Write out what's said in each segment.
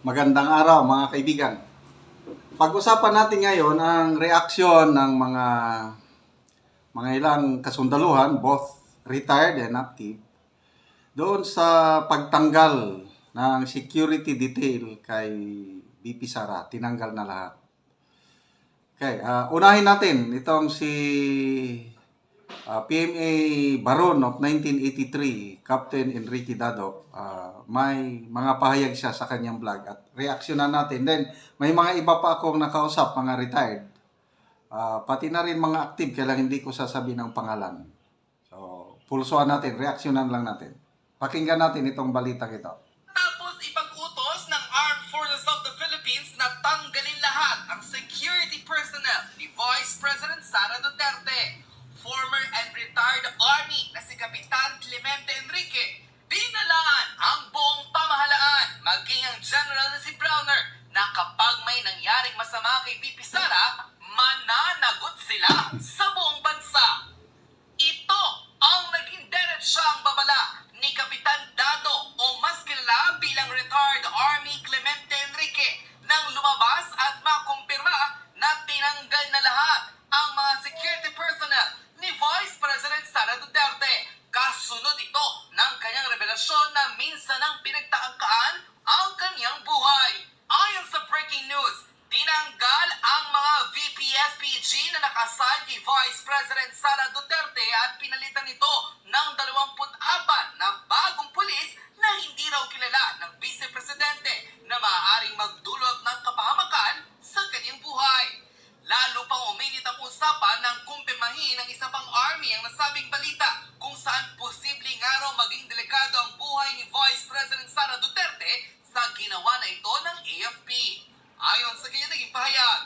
Magandang araw mga kaibigan. Pag-usapan natin ngayon ang reaksyon ng mga ilang kasundaluhan, both retired and active, doon sa pagtanggal ng security detail kay VP Sara. Tinanggal na lahat. Okay, unahin natin itong si PMA Baron of 1983, Captain Enrique Dado. May mga pahayag siya sa kanyang vlog at reaksyonan natin. Then may mga iba pa akong nakausap, mga retired. Pati na rin mga active, kaya lang hindi ko sasabihin ng pangalan. So, pulsuhan natin, reaksyonan lang natin. Pakinggan natin itong balitang ito. Tapos ipag-utos ng Armed Forces of the Philippines na tanggalin lahat ang security personnel ni Vice President Sara Duterte. Former and retired Army na si Kapitan Clemente Enrique, binalaan ang buong pamahalaan, maging ang General na si Browner, na kapag may nangyaring masama kay VP Sara, mananagot sila sa buong bansa. Ito ang naging diretsang babala ni Kapitan Dado o mas kilala bilang retired Army Clemente Enrique nang lumabas at makumpirma na tinanggal na lahat ang mga security personnel ni Vice President Sara Duterte. Kasunod ito ng kanyang revelasyon na minsan ang pinagtaangkaan ang kanyang buhay. Ayon sa breaking news, tinanggal ang mga VP-SPG na nakasal kay Vice President Sara Duterte at pinalitan ito ng 24 na bagong pulis na hindi raw kilala ng Vice Presidente na maaaring magdulot ng kapahamakan sa kanyang buhay. Lalo pang uminit ang usapan ng kumpirmahin ng isa pang army ang nasabing balita kung saan posibleng araw maging delikado ang buhay ni Vice President Sara Duterte sa ginawa na ito ng AFP. Ayon sa kanyang naging pahayag,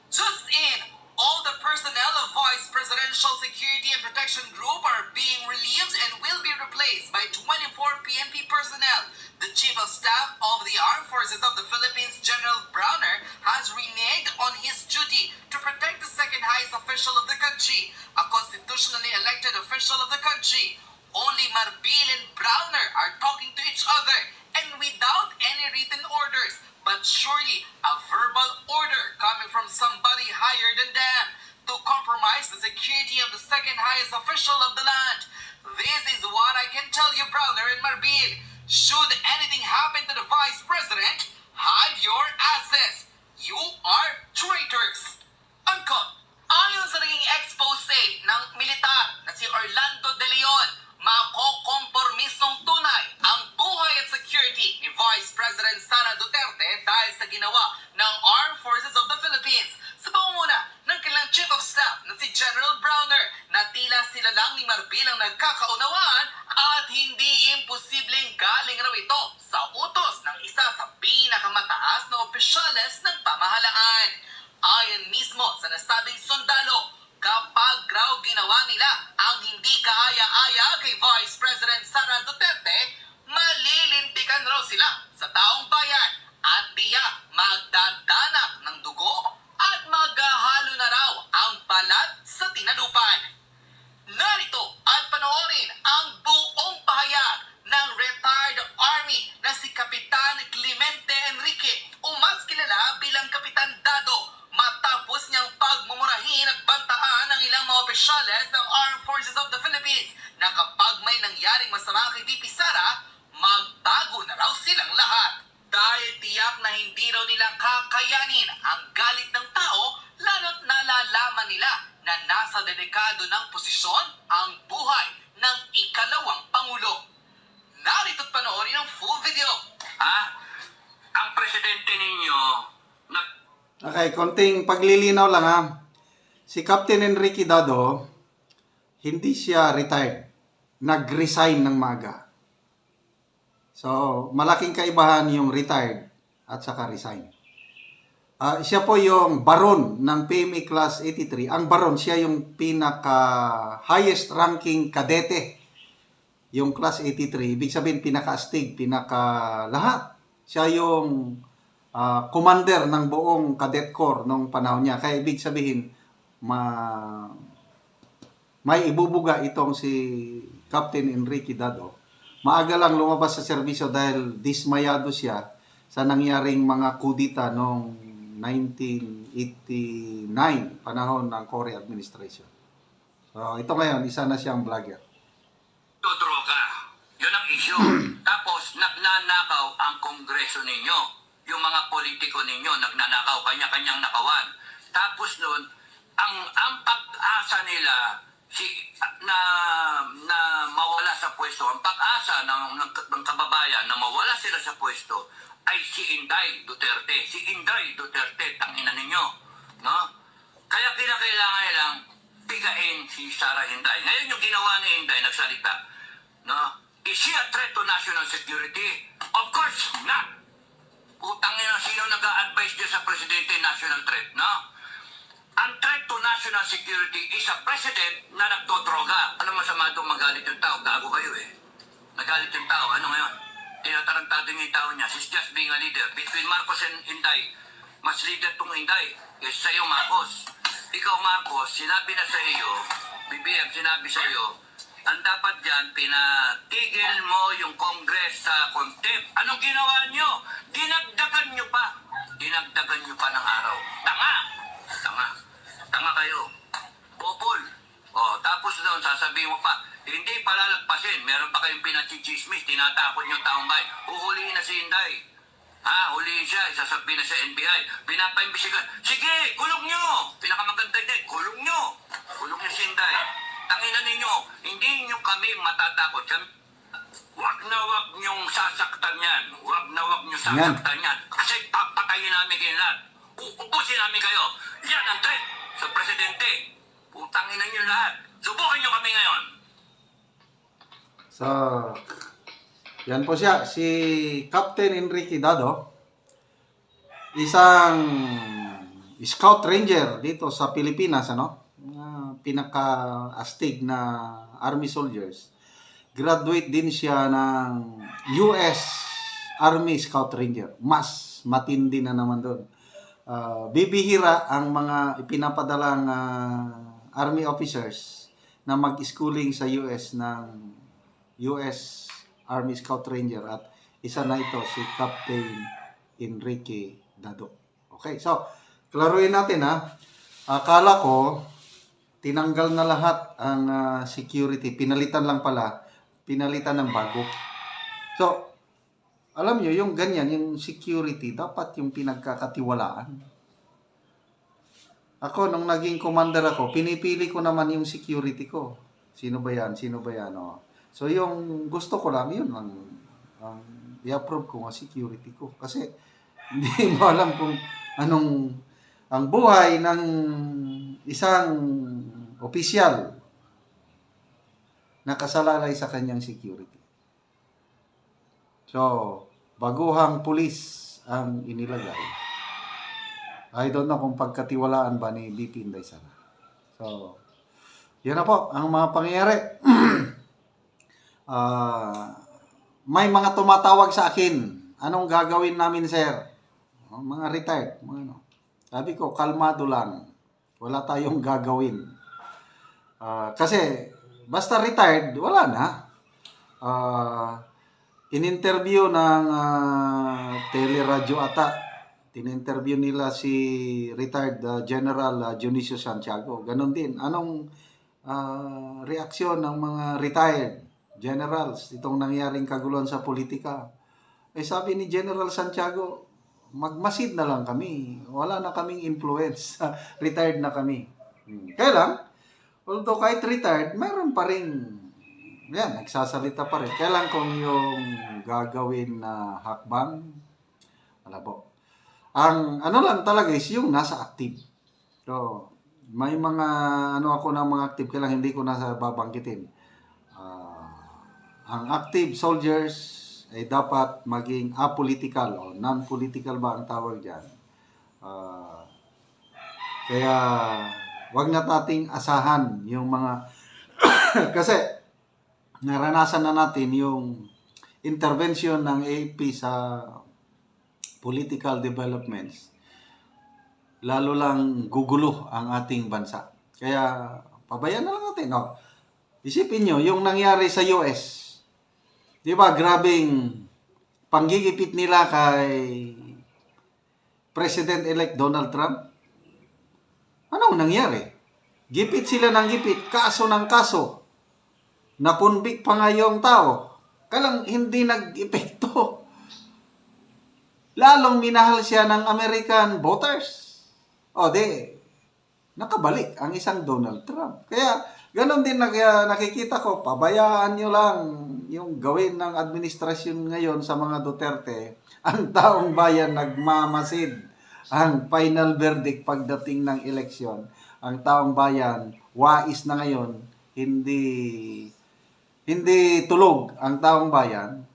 just in, all the personnel of Vice Presidential Security and Protection Group are being relieved and will be replaced by 24 PNP personnel. The Chief of Staff of the Armed Forces of the Philippines, General Browner, has reneged on his duty to protect the second highest official of the country, a constitutionally elected official of the country. Only Marbil and Browner are talking to each other and without any written orders, but surely a verbal order coming from somebody higher than them to compromise the security of the second highest official of the land. This is what I can tell you, Browner and Marbil. Should anything happen to the Vice President, hide your asses. You are traitors. Unquote. Ayon sa naging expose ng militar na si Orlando De Leon, makokompormisong tunay ang buhay at security ni Vice President Sara Duterte dahil sa ginawa ng Armed Forces of the Philippines sa pangunguna ng kanilang Chief of Staff na si General Browner na tila sila lang ni Marbil ang nagkakaunawaan at hindi imposibleng galing raw ito sa utos ng isa sa pinakamataas na opisyales ng pamahalaan. Ayon mismo sa nasabing sundalo, kapag raw ginawa nila ang hindi kaaya-aya kay Vice President Sara Duterte, malilintikan raw sila sa taong bayan at tiyak magdadanak ng dugo at maghahalo na raw ang balat sa tinalupan. Narito at panoorin ang buong pahayag ng retired Army na si Kapitan Clemente Enrique o mas kilala bilang Kapitan Dado matapos niyang pagmumurahin at bantaan ng ilang mga opisyales ng Armed Forces of the Philippines na kapag may nangyaring masama kay VP Sara, magtago na raw silang lahat. Dahil tiyak na hindi raw nila kakayanin ang galit ng tao lalo't nalalaman nila na nasa delikado ng posisyon ang buhay ng ikalawang Pangulo. Narito't panoorin ang full video. Ang presidente ninyo Okay, konting paglilinaw lang ha. Si Captain Enrique Dado, hindi siya retired. Nag-resign ng maga. So, malaking kaibahan yung retired at saka resign. Siya po yung baron ng PMA Class 83. Ang baron, siya yung pinaka-highest ranking kadete. Yung Class 83, ibig sabihin pinaka-astig, pinaka-lahat. Siya yung commander ng buong cadet corps nung panahon niya. Kaya ibig sabihin, may ibubuga itong si Captain Enrique Dado. Maaga lang lumabas sa serbisyo dahil dismayado siya sa nangyaring mga kudita noong 1989, panahon ng Cory administration. So, ito ngayon, isa na siyang vlogger. Droga. Yun ang issue. Tapos, nagnanakaw ang kongreso ninyo. Yung mga politiko ninyo, nagnanakaw, kanya-kanyang nakawan. Tapos nun, ang pag-asa nila na mawala sa pwesto, ang pag-asa ng kababayan na mawala sila sa pwesto ay si Inday Duterte. Si Inday Duterte, tangina ninyo. No? Kaya kinakailangan nilang pigain si Sara Inday. Ngayon yung ginawa ni Inday, nagsalita. No? Is she a threat to national security? Of course not. Utang nila sino nag-a-advise dyan sa presidente national threat, no? Ang threat to national security is a president na nagtodroga. Ano masama doon magalit yung tao? Gago kayo eh. Nagalit yung tao. Ano ngayon? Tinatarantado niya yung tao niya. She's just being a leader. Between Marcos and Inday, mas leader tong Inday. Eh, sa'yo, Marcos. Ikaw, Marcos, sinabi na sa iyo, BBM, sinabi sa iyo, ang dapat dyan, pinatigil mo yung Congress sa contempt. Anong ginawa nyo? Dinagdagan nyo pa. Dinagdagan nyo pa ng araw. Tanga! Tanga. Tanga kayo. Popol. O, tapos doon, sasabihin mo pa, hindi palalagpasin. Meron pa kayong pinachichismis. Tinatakot nyo taong bahay. Uhulihin na si Inday. Ha, hulihin siya. Isasabihin na sa NBI. Pinapaimbisigan. Sige, kulong nyo. Pinakamaganda din. Kulong nyo. Kulong nyo si Inday. Tanginan ninyo, hindi nyo kami matatakot. Wag nyong sasaktan yan. Wag nyo sasaktan yan. Kasi papatayin namin kayo lahat. Uubusin namin kayo. Yan ang threat sa presidente. Putangin nyo lahat. Subukan nyo kami ngayon. So, yan po siya, si Captain Enrique Dado, isang scout ranger dito sa Pilipinas, ano? Pinaka-astig na Army soldiers. Graduate din siya ng US Army Scout Ranger. Mas matindi na naman doon. Bibihira ang mga ipinapadalang Army officers na mag-schooling sa US ng US Army Scout Ranger, at isa na ito si Captain Enrique Dado. Okay, so klaruhin natin ha. Akala ko tinanggal na lahat ang security. Pinalitan lang pala. Pinalitan ng bago. So, alam nyo, yung ganyan, yung security, dapat yung pinagkakatiwalaan. Ako, nung naging commander ako, pinipili ko naman yung security ko. Sino ba yan? Sino ba yan? Oh. So, yung gusto ko lang, yun ang i-approve ko ang security ko. Kasi, hindi mo alam kung anong ang buhay ng isang opisyal na kasalalay sa kanyang security. So, baguhang pulis ang inilagay. I don't know kung pagkatiwalaan ba ni BP Inday Sara. So, yan na po ang mga pangyayari. May mga tumatawag sa akin. Anong gagawin namin, sir? Mga retired. Mga ano. Sabi ko, kalmado lang. Wala tayong gagawin. Kasi, basta retired, wala na. In-interview ng teleradyo ata. Tin-interview nila si retired General Dionisio Santiago. Ganon din. Anong reaksyon ng mga retired generals itong nangyaring kaguluhan sa politika? Eh sabi ni General Santiago, magmasid na lang kami. Wala na kaming influence. Retired na kami. Kaya lang, although kahit retired, mayroon pa rin, yan, nagsasalita pa rin. Kaya lang kung yung gagawin na hakbang, wala po. Ang ano lang talaga is yung nasa active. So, may mga, ako na mga active, kaya lang hindi ko nasa babangkitin. Ang active soldiers ay dapat maging apolitical o non-political ba ang tawag dyan. Kaya wag na nating asahan yung mga kasi naranasan na natin yung intervention ng AFP sa political developments. Lalo lang gugulo ang ating bansa. Kaya pabayaan na lang natin. No? Isipin nyo, yung nangyari sa US. Di ba, grabing panggigipit nila kay President-elect Donald Trump? Anong nangyari? Gipit sila ng gipit, kaso ng kaso. Napunbik pa nga yung tao. Kalang hindi nag-epekto. Lalong minahal siya ng American voters. O nakabalik ang isang Donald Trump. Kaya, ganon din nakikita ko, pabayaan nyo lang yung gawin ng administrasyon ngayon sa mga Duterte. Ang taong bayan nagmamasid ang final verdict pagdating ng eleksyon. Ang taong bayan, wais na ngayon, hindi tulog ang taong bayan,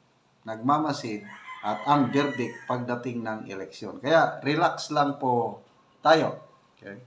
nagmamasid, at ang verdict pagdating ng eleksyon. Kaya, relax lang po tayo. Okay?